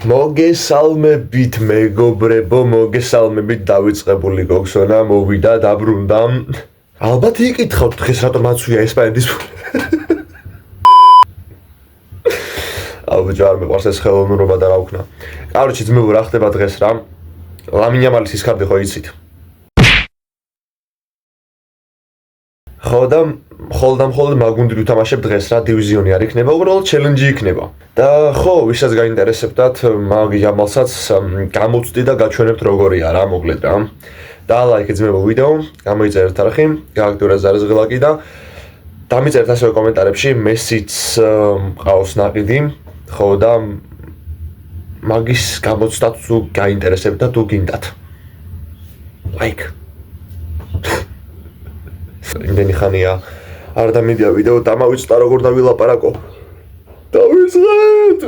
მოგესალმებით მეგობრებო, მოგესალმებით დავიწყებული გოგსონა, მოვიდა დაბრუნდა. ალბათ იკითხავთ დღეს რატომ აცვია ესპანეთის ალბათ არ მეყვარს ეს ხელოვნურობა და რა ვქნა. კაროჩე ძმებო, რა ხდება დღეს რა? ლამინ იამალის ის კარდი ხო იცით? ხოლმე მაგუნდი უთამაშებ დღეს რა დივიზიონი არ იქნება, უბრალოდ ჩელენჯი იქნება. და ხო, ვისაც გაინტერესებდათ, მაგ იამალსაც გამოვწდი და გაჩვენებთ როგორია რა, მოკლედ რა. და ლაიქეთ ძმებო ვიდეო, გამოიწერეთ არხი, გააქტიურეთ ზარზღილაკი და დამიწერეთ ასევე კომენტარებში მესიც მყავს ნაყიდი, ხო და მაგის გამოცდაც თუ გაინტერესებთ და თუ გინდათ. ლაიქ. იმდენი ხანია არ დამიდია ვიდეო დამავიწყდა როგორ დავილაპარაკო. დავიწყეთ!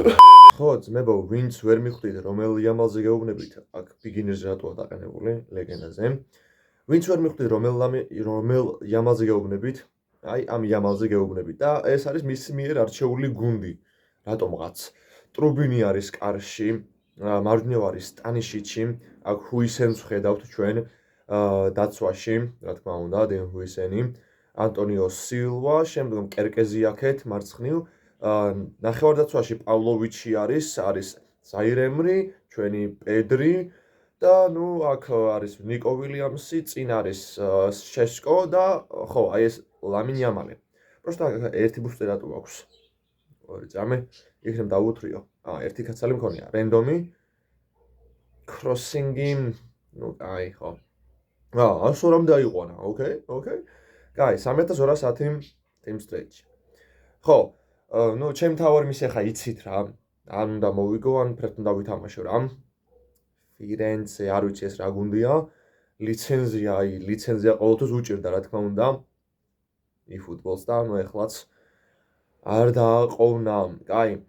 ხო, ძმებო, ვინც ვერ მიხვდით რომელ იამალზე გეუბნებით, აქ ბიგინერს რატოა დაყენებული ლეგენდაზე. ვინც ვერ მიხვდით რომელ იამალზე გეუბნებით, აი ამ იამალზე გეუბნებით და ეს არის მის მიერ არჩეული გუნდი. რატომღაც ტრუბინი არის კარში, მარჯვნივ არის სტანიშიჩი, აქ ჰუისენს ხედავთ ჩვენ დაცვაში, რა თქმა უნდა, დენ ჰუისენი, ანტონიო სილვა, შემდგომ კერკეზი აქეთ მარცხნივ, ნახევარდაცვაში პავლოვიჩი არის ზაირემრი, ჩვენი პედრი და ნუ აქ არის ნიკო ვილიამსი, წინ არის შეშკო და ხო, აი ეს ლამინ იამალი. პროსტა ერთი ბუსტი რატო აქვს? ორი წამე, იქნებ დავუთრიო. ერთი კაცალი მქონია, რენდომი, კროსინგი, ნუ აი ხო. 100-მდე დაიყვანა, ოკეი. კაი, 3210 team stage. ხო, ნუ ჩემ თავარ მის ახლა იცით რა. ან უნდა მოვიგო, ან ფრედ უნდა ვითამაშო რა. ფირენცე, არ ვიცი ეს რა გუნდია. ლიცენზია ყოველთვის უჭირდა, რა თქმა უნდა. eFootball-ს და ნუ ეხლაც არ დააყოვნა. კაი.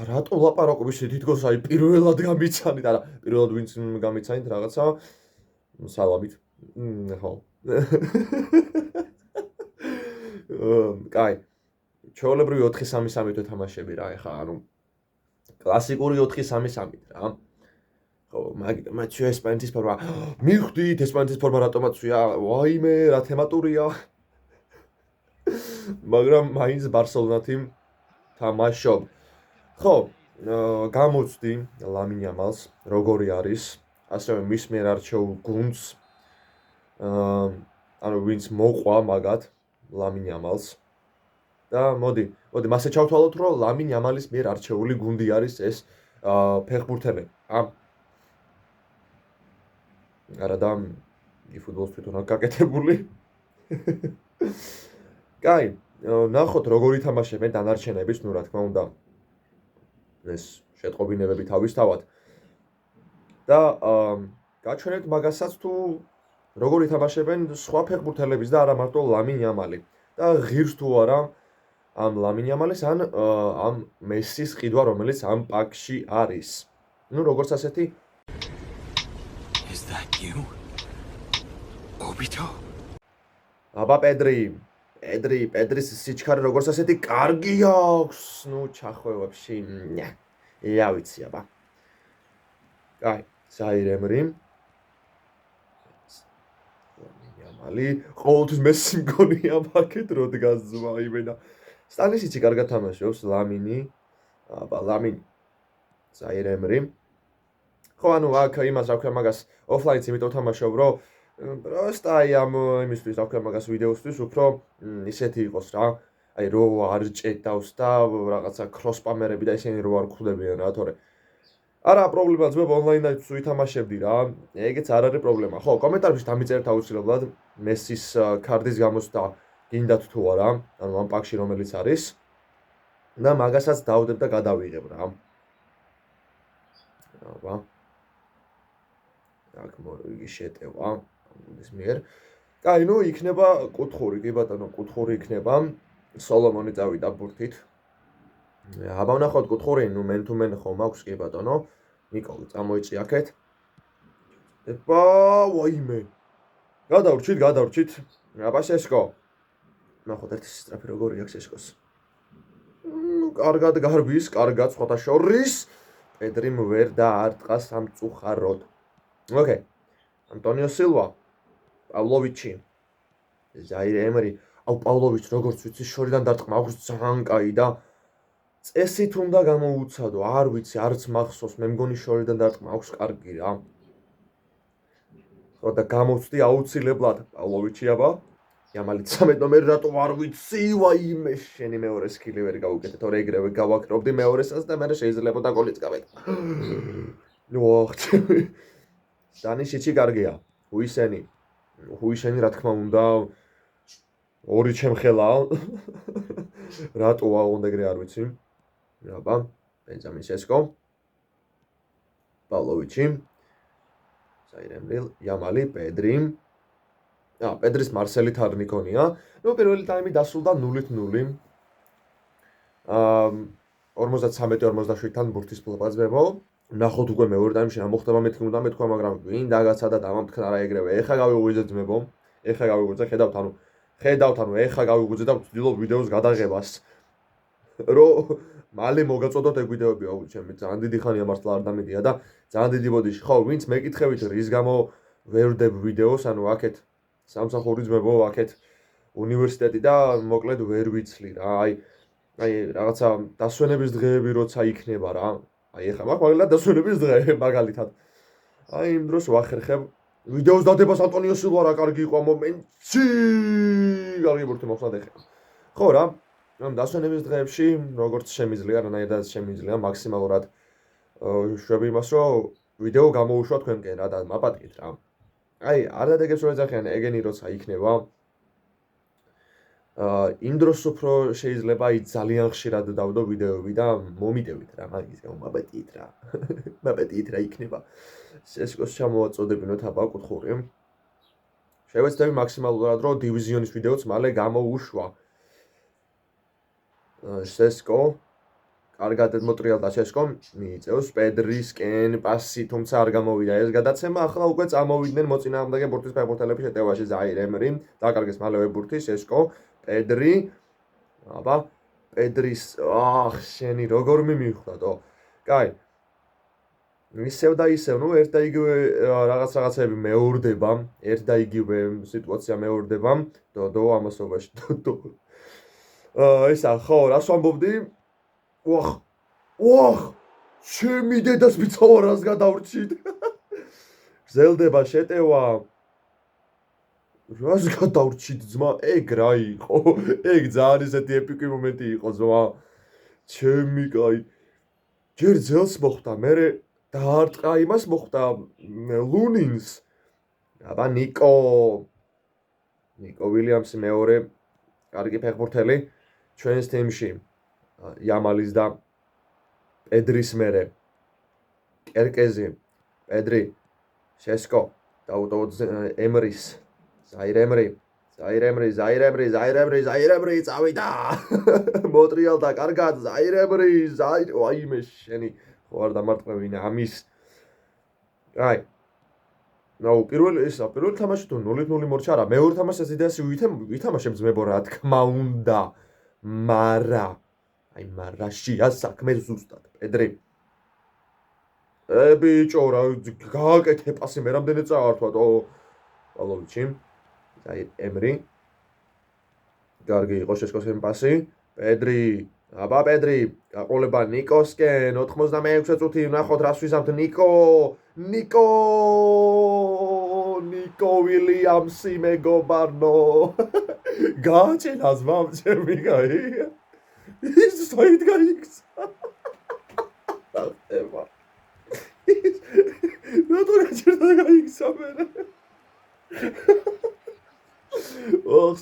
რატო ლაპარაკობ ისე თითქოს აი პირველად გამიცანით, არა, პირველად ვინც გამიცანით რაღაცა სალამით. ხო. კაი. ჩვეულებრივი 4-3-3 თამაშები რა, ეხა ანუ კლასიკური 4-3-3 რა. ხო, მაგრამ ჩვენ ესპანეთის ფორმა. მიხვდით ესპანეთის ფორმა რატომაც ვია? ვაიმე, რა თემატურია. მაგრამ მაინც ბარსელონათი თამაშობ. ხო, გამოვწდი ლამინ იამალს, როგორი არის, ასევე მის მიერ არჩეულ გუნდს. ანუ ვინც მოყვა მაგათ ლამინ იამალს. და მოდი, მასე ჩავთვალოთ, რომ ლამინ იამალის მიერ არჩეული გუნდი არის ეს ფეხბურთელები. არა და eFootball-ს თვითონ არ გაკეთებული. კაი, ნახოთ როგორი თამაშებენ დანარჩენებიც, ნუ რა თქმა უნდა. ეს შეტყობინებები თავისთავად. და გაჩვენებთ მაგასაც თუ როგორი თამაშებენ სხვა ფეხბურთელებიც და არა მარტო ლამინ იამალი. და ღირს თუ არა ამ ლამინ იამალის ან ამ მესის ყიდვა, რომელიც ამ პაკში არის. ნუ როგორც ასეთი Is that you? Obito? აბა პედრის სიჩქარე როგორც ასეთი კარგი აქვს. ნუ ჩახვევებში. ია ვიცი აბა. კაი, ზაირემრი. იამალი, ყოველთვის მესი მგონია მაგეთ რო დგას ზმა იმენა. სტანიშიჩი კარგად თამაშობს, ლამინი. აბა ლამინ. ზაირემრი. ხო, ანუ აქ იმას რა ვქნა მაგას ოფლაინს იმიტომ თამაშობ, რომ პროსტა აი ამ იმისთვის რა ვქნა მაგას ვიდეოსთვის უფრო ისეთი იყოს რა. აი რო არ ჭედავს და რაღაცა ქროსპამერები და ისინი რო არ ხვდებიან რა, თორე არა პრობლემა ძმებო, ონლაინად ვითამაშებდი რა. ეგეც არ არის პრობლემა. ხო, კომენტარებში დამიწერეთ აუცილებლად მესის კარდის გამოცდა გინდათ თუ არა, ანუ ამ პაკში რომელიც არის. და მაგასაც დავდებ და გადავიღებ რა. აბა. აქ მოიგი შეტევა ამის მიერ. კაი, ნუ იქნება კუთხური, კი ბატონო, კუთხური იქნება. სოლომონი წავიდა ბურთით. აბა ვნახოთ კუთხური, ნუ მენ თუ მენ ხომ აქვს, კი ბატონო. ნიკო წამოიწი აქეთ. ება, ვაიმე. გადავრჩით. აბა შეშკო. ნახოთ ერთი სწრაფი როგორი აქვს შეშკოს. ნუ კარგად გარბის, კარგად სხვათა შორის. პედრიმ ვერ დაარტყა სამწუხაროდ. ოკეი. ანტონიო სილვა, პავლოვიჩი, ზაირე ემერი. აუ პავლოვიჩი როგორც ვიცი შორიდან დარტყმა აქვს ძალიან კაი და წესით უნდა გამოუცადო, არ ვიცი, არც მახსოვს, მე მგონი შორიდან დარტყმა აქვს კარგი რა. ხო და გამოვწდი აუცილებლად პავლოვიჩი აბა. იამალი 13 ნომერი რატო არ ვიცი, ვაიმე, შენი მეორე სკილი ვერ გავუკეთე, თორე ეგრევე გავაკრობდი მეორესაც და მე შეიძლებოდა გოლიც გავეკა. ოხ, დანიშიჩი კარგია. ჰუისენი რა თქმა უნდა ორი ჩემხელა. რატოა უნდა ეგრე არ ვიცი. აბა, ბენზამინ სესკო. პავლოვიჩი. საირემრილ, იამალი, პედრი. პედრის მარსელით არ მიქონია. პირველი ტაიმი დასრულდა 0-0. 53-47-თან ბურთის ფლოპაძებო. ნახოთ უკვე მეორე ტაიმში რა მოხდება მეთქი უნდა მეთქვა, მაგრამ ვინ დაგაცადა დამამტკნა რა ეგრევე. ეხა გავიღვიძე ძმებო. ეხა გავიღვიძე, ხედავთ ანუ ეხა გავიღვიძე და ვცდილობ ვიდეოს გადაღებას. რომ მალე მოგაწოდოთ ეგ ვიდეოები, აუ ჩემი ძალიან დიდი ხანია მართლა არ დამედია და ძალიან დიდი ბოდიში. ხო, ვინც მეკითხებით რის გამო ვერ ვდებ ვიდეოს, ანუ აქეთ სამსახური ძმებო, აქეთ უნივერსიტეტი და მოკლედ ვერ ვიცლი რა. აი რაღაცა დასვენების დღეები როცა იქნება რა. აი ეხლა მაგალითად დასვენების დღე მაგალითად. აი იმ დროს ვახერხებ ვიდეოს დადებას ანტონიო სილვა რა კარგი იყო მომენტში. კარგი ბურთი მოხსნათ ეხლა. ხო რა, ამ დასვენების დღეებში როგორც შემიძლია, რანაირად შემიძლია მაქსიმალურად შვები იმას, რომ ვიდეო გამოუშვა თქვენკენ რა და მაპატიეთ რა. აი, არ დადეგებს რომ ეძახიან ეგენი როცა იქნება. იმ დროს უფრო შეიძლება ძალიან ხშირად დავდო ვიდეოები და მომიტევით რა, მაგის მაპატიეთ რა. მაპატიეთ რა იქნება. სესკოს ჩამოვაწოდებინოთ აბა კუთხური. შევეცდები მაქსიმალურად რომ დივიზიონის ვიდეოც მალე გამოუშვა. სესკო კარგად მოტრიალდა სესკომ, მიიწევს პედრისკენ პასი, თუმცა არ გამოვიდა ეს გადაცემა, ახლა უკვე წამოვიდნენ მოწინააღმდეგე ბურთის ფეხბურთელები შეტევაში ზაირემრი, დაკარგეს მალევე ბურთი სესკო, პედრი. აბა, პედრის, შენი როგორ მიმიხვდათო? კაი. ისევ და ისევ, ნუ ერთ და იგივე რაღაცები მეორდება, ერთ და იგივე სიტუაცია მეორდება, დოდო ამასობაში, დოდო. ისა, ხო, რას ვამბობდი? ოხ, ჩემი დედას მიცავარას გადავრჩით. გრძელდება შეტევა. რას გადავრჩით ძმა? ეგ რა იყო? ეგ ძალიან ისეთი ეპიკი მომენტი იყო ძმა. ჩემი კაი. ჯერ ძელს მოხვდა, მერე დაარტყა იმას მოხვდა ლუნინს. აბა ნიკო ვილიამსი მეორე კარგი ფეხბურთელი ჩვენს თემში. იამალის და პედრის მერე. კერკეზი, პედრი, სესკო, დაუტოვოთ ემრის, ზაირემრი, წავიდა. მოტრიალდა კარგად, ზაირემრი, ვაიმე შენი ხო არ დამარტყმევინა ამის. აი. პირველი თამაში თუ 0-0 მორჩა რა, მეორე თამაშს იდეაში ვითამაშებ ძმებო რა თქმა უნდა. მარაშია საქმე ზუსტად, პედრი. ბიჭო რა, გააკეთე პასი, მე რამდენი წაართვათ, პავლოვიჩი, ემრი. კარგი იყო შესკოს პასი, პედრი, აბა პედრი, გაყოლება ნიკოსკენ, 86 წუთი, ნახოთ რას ვიზამთ ნიკო ვილიამსი მეგობარნო. გააჩენა ზმამ ჩემი კაი. ის საით გაიქცა. ხდება. რატო გაჩერდა გაიქცა მერე?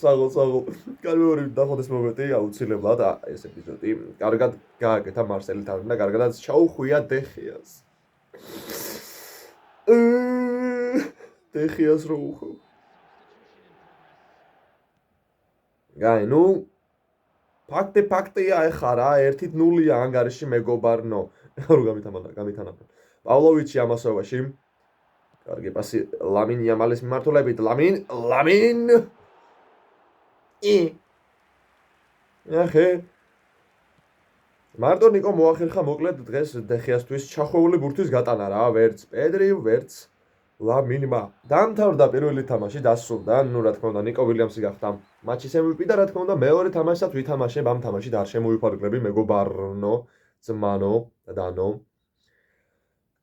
საღო. კარგი დახოდეს მომენტი აუცილებლად ეს ეპიზოდი. კარგად გააკეთა მარსელითან და კარგადაც ჩაუხვია დეხიას. დეხიას რო უხო. გაი, ნუ ფაქტია ეხა რა, 1-0-ია ანგარიში მეგობარნო. რო გამითანაბრა. პავლოვიჩი ამასობაში. კარგი პასი ლამინ იამალის მიმართულებით. ლამინ. ახე. მარტო ნიკო მოახერხა მოკლედ დღეს დეხიასთვის ჩახვეული ბურთის გატანა რა, ვერც პედრი, ვერც ლამინმა. დამთავრდა პირველი თამაში, დასრულდა. ნუ რა თქმა უნდა, ნიკო ვილიამსი გახდა მატჩის MVP და რა თქმა უნდა, მეორე თამაშსაც ვითამაშებ ამ თამაშით არ შემოვიფარგლები მეგობარნო, ძმანო და დანო.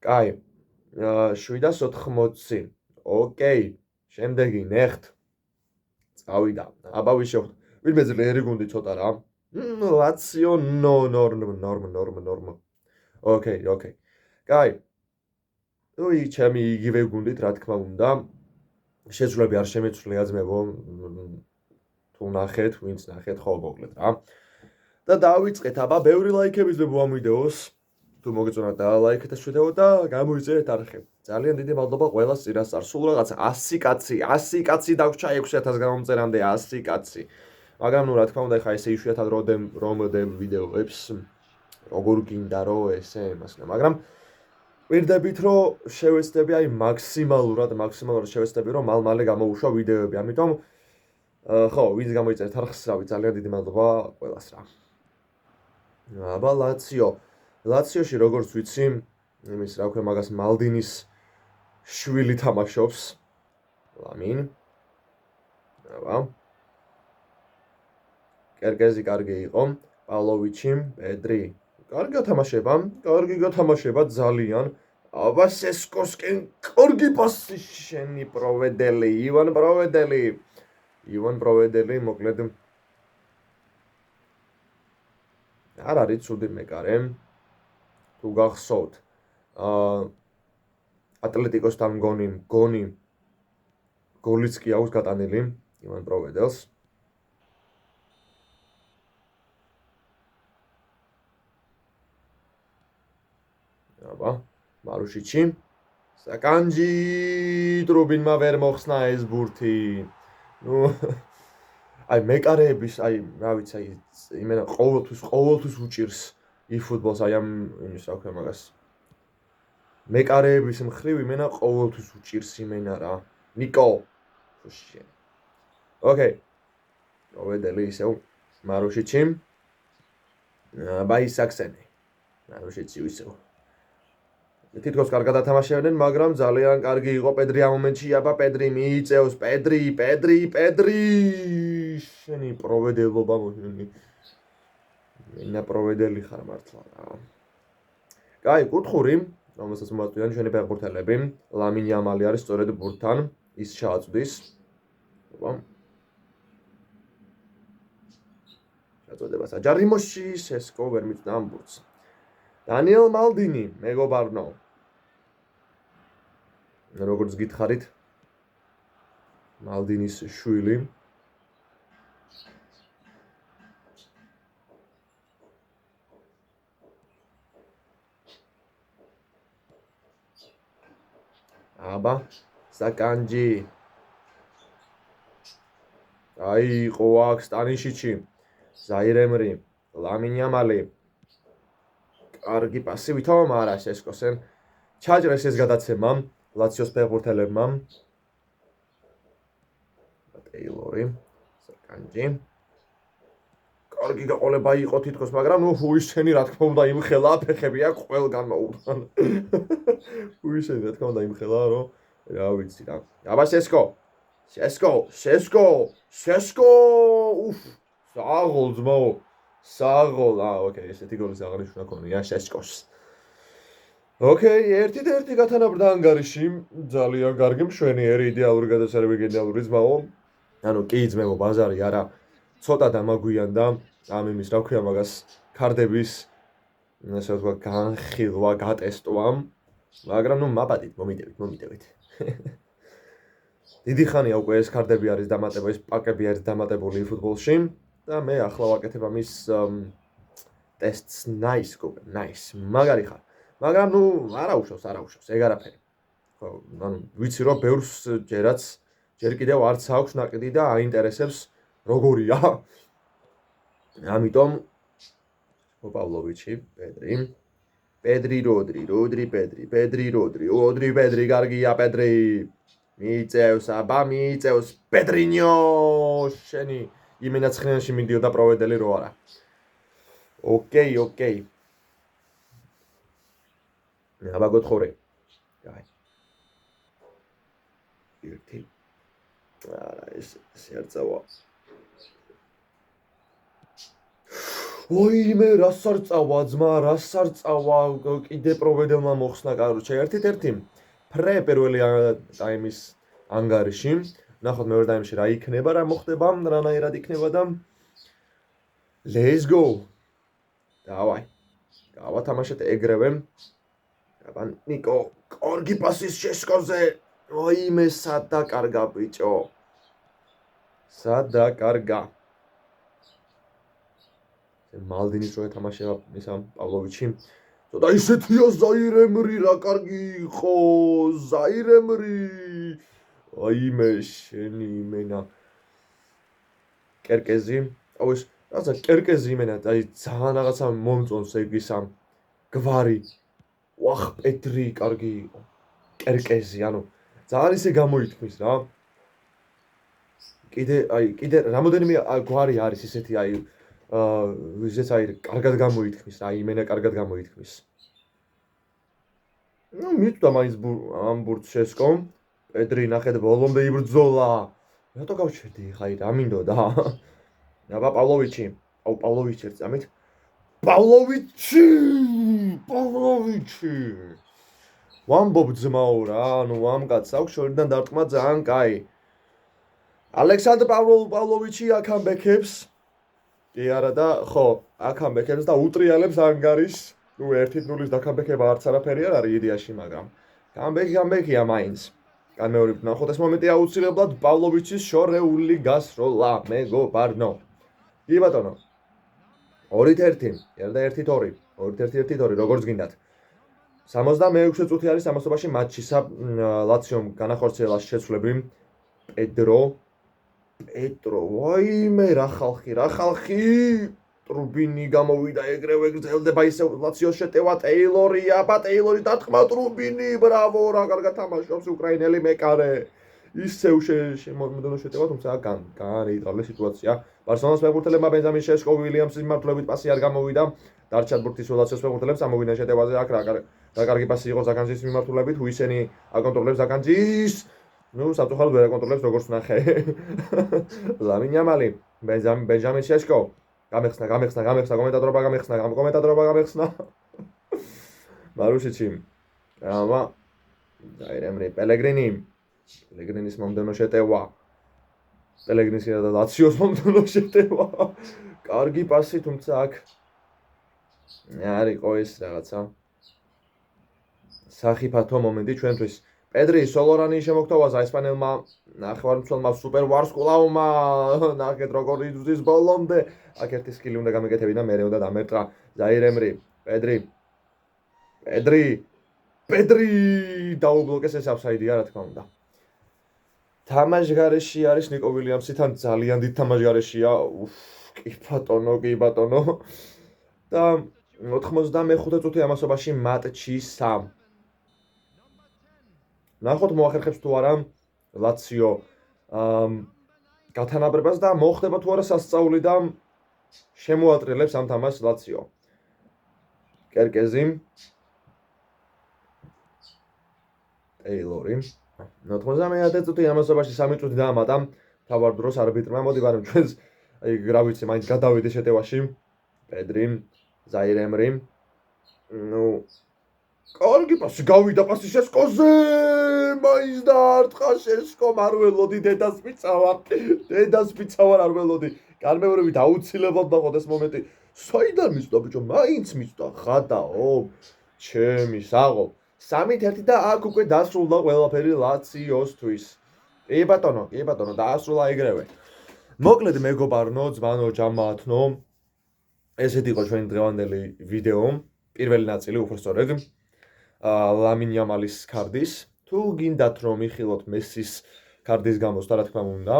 კაი. 780. ოკეი. შემდეგი ნეხთ. წავიდა. აბა ვიშევთ. ვინმე ძლიერი გუნდი ცოტა რა. ლაციო ნორმა. ოკეი. კაი. ой, ჩემი იგივე გუნდით, რა თქმა უნდა. შეძლები არ შემეცვლია ძმებო. თუ ნახეთ, ვინც ნახეთ, ხო მოკლედ რა. და დავიწყეთ, აბა, ბევრი ლაიქები ძმებო ამ ვიდეოს. თუ მოგეწონათ და ლაიქეთ ეს ვიდეო და გამოიწერეთ არხები. ძალიან დიდი მადლობა ყველას წინასწარ. სულ რაღაცა 100 კაცი დაგვჭა 6000 გამომწერამდე 100 კაცი. მაგრამ ნუ რა თქმა უნდა, ხა ესე იშვიათად რომდებ ვიდეოებს როგორ გინდა რომ ესე მასნა, მაგრამ ვირდებით რომ შევეცდები აი მაქსიმალურად შევეცდები რომ მალ-მალე გამოვუშვა ვიდეოები. ამიტომ ხო, ვინც გამოიწერეთ არხს, რავი, ძალიან დიდი მადლობა ყველას რა. აბა ლაციოში როგორც ვიცი, იმის რა ქვია მაგას მალდინის შვილი თამაშობს. ლამინ. აბა. კერკეზი კარგი იყო, პავლოვიჩი, პედრი. კარგი გათამაშება ძალიან. აბა სესკოსკენ კარგი პასი შენი პროვედელი, ივან პროვედელი, მოკლედ არ არის ცუდი მეკარე. თუ გახსოვთ, ატლეტიკოსთან გონი გოლიც კი აქვს გატანილი ივან პროვედელს. აბა, მარუშიჩი. საკანჯი ტრუბინმა ვერ მოხსნა ეს ბურთი. ნუ აი მეკარეების, აი რა ვიცი, აი იმენა ყოველთვის უჭირს eFootball-ს აი ამ იმის რა ქვია მაგას. მეკარეების მხრივ იმენა ყოველთვის უჭირს იმენა რა. ნიკო. შენ. ოკეი. პროვედელი ისევ მარუშიჩი. აბა ისაქსენი. მარუშიჩი ისევ. თითქოს კარგად ათამაშებდნენ, მაგრამ ძალიან კარგი იყო პედრი ამ მომენტში. აბა პედრი მიიწევს, პედრი. შენი პროვედელობა მოშენი. მენა პროვედელი ხარ მართლა რა. კაი, კუთხური, რომელსაც მოაწვიან ჩვენი ფეხბურთელები, ლამინ იამალი არის სწორედ ბურთთან, ის ჩააწვდის. აბა. ჩაწოდება საჯარიმოში, სესკო ვერ მიწდა ამ ბურთს. დანიელ მალდინი, მეგობარნო. როგორც გითხარით, მალდინის შვილი. აბა, საკანჯი. აი, იყო აქ სტანიშიჩი, ზაირემრი, ლამინ იამალი. კარგი პასი ვითავა, მარა სესკოსენ ჩაჭრეს ეს გადაცემა ლაციოს ფეხბურთელებმა. ტეილორი, საკანჯი. კარგი გაყოლება იყო თითქოს, მაგრამ ნუ უიშენი რა თქმა უნდა იმხელა, ფეხები აქ ყველგან მოუთან. უიშენი რა თქმა უნდა იმხელა, რომ რა ვიცი რა. აბა სესკო. უფ, საღოლ ძმაო. ოკეი, ესეთი გოლის აღნიშნა ქონია სესკოს. ოკეი, ერთი გათანაბრდა ანგარიში, ძალიან კარგი მშვენიერი, იდეალური გადასარევი გენიალური ძმაო. ანუ კი ძმებო, ბაზარი არა, ცოტა დამაგვიანდა ამ იმის რა ქვია მაგას ქარდების ასე ვთქვა განხილვა, გატესტვა, მაგრამ ნუ მაპატით, მომიდევით. დიდი ხანია უკვე ეს ქარდები არის დამატება, ეს პაკები არის დამატებული eFootball-ში და მე ახლა ვაკეთებ ამის ტესტს, nice, მაგარი ხარ. მაგრამ ნუ არ აუშავს, ეგ არაფერი. ხო, ანუ ვიცი რომ ბევრს ჯერ კიდევ არც აქვს ნაკიდი და აინტერესებს როგორია. ამიტომ პავლოვიჩი, პედრი, როდრი, პედრი, კარგია პედრი. მიიწევს, პედრინიო, შენი იმენაცხრიანში მიდიოდა პროვედელი რო არა. ოკეი. აბა გოთხორე. აი. ერთი. არა, ეს არ წავა. ოიმე, რას არ წავა, ძმა, რას არ წავა, კიდე პროვედელმა მოხსნა, კაროჩე, ერთი. ფრე პირველი ტაიმის ანგარიში. ნახოთ მეორე ტაიმში რა იქნება, რა მოხდება, რანაირად იქნება და Let's go. დავაი. გავათამაშეთ ეგრევე. აბა ნიკო, კორგი პასის შეშკოზე. ოიმე, სად დაკარგა ბიჭო. სად დაკარგა. მალდინის რო ეთამაშება ისა პავლოვიჩი. ცოტა ისეთია ზაირემრი რა კარგი იყო, ზაირემრი. აიმე შენი იმენა. კერკეზი. აუ ეს რაღაცა კერკეზი იმენა, აი ძალიან რაღაცა მომწონს ეგ ისა გვარი. ვახ, პეტრი კარგი იყო. კერკეზი, ანუ ძალიან ისე გამოითქმის რა. კიდე რამოდენიმე გვარი არის ისეთი აი ვიზეც აი კარგად გამოითქმის, აი იმენა კარგად გამოითქმის. ნუ მიწდა მაინც ამ ბურთს შესკო. პედრი ნახეთ ბოლომდე იბრძოლა. რატო გავჩერდი ხა რა მინდოდა? აბა პავლოვიჩი. აუ პავლოვიჩი ერთ წამით. პავლოვიჩი! ვამბობ ძმაო რა, ანუ ამ კაცს აქვს შორიდან დარტყმა ძალიან კაი. ალექსანდრ პავლოვიჩი აქ ამბექებს. კი არა და ხო, აქ ამბექებს და უტრიალებს ანგარიშს. ნუ 1-0-ის დაკამბექება არც არაფერი არ არის იდეაში, მაგრამ გამბექია მაინც. განმეორებით ნახოთ ეს მომენტი აუცილებლად პავლოვიჩის შორეული გასროლა, მეგობარნო. კი ბატონო. 2-1, ერდა 1-2, 2-1, როგორც გინდათ. 66 წუთი არის ამასობაში მატჩი ლაციომ განახორციელა შეცვლები. პედრო, ვაიმე რა ხალხი. ტრუბინი გამოვიდა ეგრევე გრძელდება ისე ლაციოს შეტევა ტეილორი, აბა ტეილორი დარტყმა ტრუბინი, ბრავო, რა კარგად თამაშობს უკრაინელი მეკარე. ისევ შემოდენო შეტევა, თუმცა განიიტყავეს სიტუაცია. ბარსელონას ფეხბურთელებმა ბენზამინ შეშკო ვილიამსის მიმართულებით პასი არ გამოვიდა. დარჩათ ბურთის ლაციოს ფეხბურთელებს ამოვიდნენ შეტევაზე აქ რა კარგი პასი იყო ზაკანძის მიმართულებით, უისენი აკონტროლებს ზაკანძის. ნუ საფრთხოდ ვერ აკონტროლებს როგორც ნახე. ლამინ იამალი, ბენზამინ შეშკო გამეხსნა, კომენტატორობა გამეხსნა. მარუშიჩი. აბა დაირემრი პელეგრინის მომდენო შეტევა. პელეგრინის და ლაციოს მომდენო შეტევა. კარგი პასი, თუმცა აქ არ იყო ეს რაღაცა სახიფათო მომენტი ჩვენთვის. პედრი სოლორანი შემოგთავაზა ესპანელმა ნახევარმცველმა სუპერ ვარსკვლავმა. ნახეთ როგორ იზრდის ბოლომდე. აქ ერთი სკილი უნდა გამეკეთებინა, მერე უნდა დამერტყა ზაირემრი. პედრი დაუბლოკეს ეს აფსაიდია რა თქმა უნდა. თამაშგარეში არის ნიკო ვილიამსი, თან ძალიან დიდ თამაშგარეშია. კი ბატონო. და 95 წუთი ამასობაში მატჩი 3. ნახოთ მოახერხებს თუ არა ლაციო გათანაბრებას და მოხდება თუ არა სასწაული და შემოატრიალებს ამ თამაშს ლაციო. კერკეზი. ტეილორი. 99 წუთი ამასობაში 3 წუთი დაამატა თავარ დროს არბიტრმა. მოდი ვარ ჩვენს აი რა ვიცი, მაინც გადავიდი შეტევაში. პედრი, ზაირემრი. ნუ კარგი პასი გავიდა პასი შეშკოზე. მაინც დაარტყა შეშკო, არ ველოდი დედას მიწავა არ ველოდი. განმეორებით აუცილებლად ნახოთ ეს მომენტი. საიდან მიწდა ბიჭო, მაინც მიწდა. ხადაო, ჩემი საღო. 3-1 და აქ უკვე დასრულდა ყველაფერი ლაციოსთვის. კი ბატონო, დაასრულა ეგრევე. მოკლედ მეგობარნო, ძმანო, ჯამათნო. ესეთი იყო ჩვენი დღევანდელი ვიდეო. პირველი ნაწილი უბრალოდ ლამინ იამალის კარდის. თუ გინდათ რომ იხილოთ მესის კარდის გამოსვლა, რა თქმა უნდა,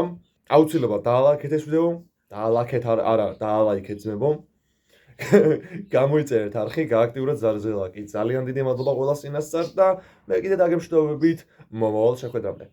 აუცილებლად დაალაიქეთ ეს ვიდეო. დაალაიქეთ ძმებო. გამოიწერეთ არხი, გააქტიურეთ ზარზელაკი. ძალიან დიდი მადლობა ყველას წინასწარ და მე კიდე დაგემშვიდობებით მომავალ შეხვედრამდე.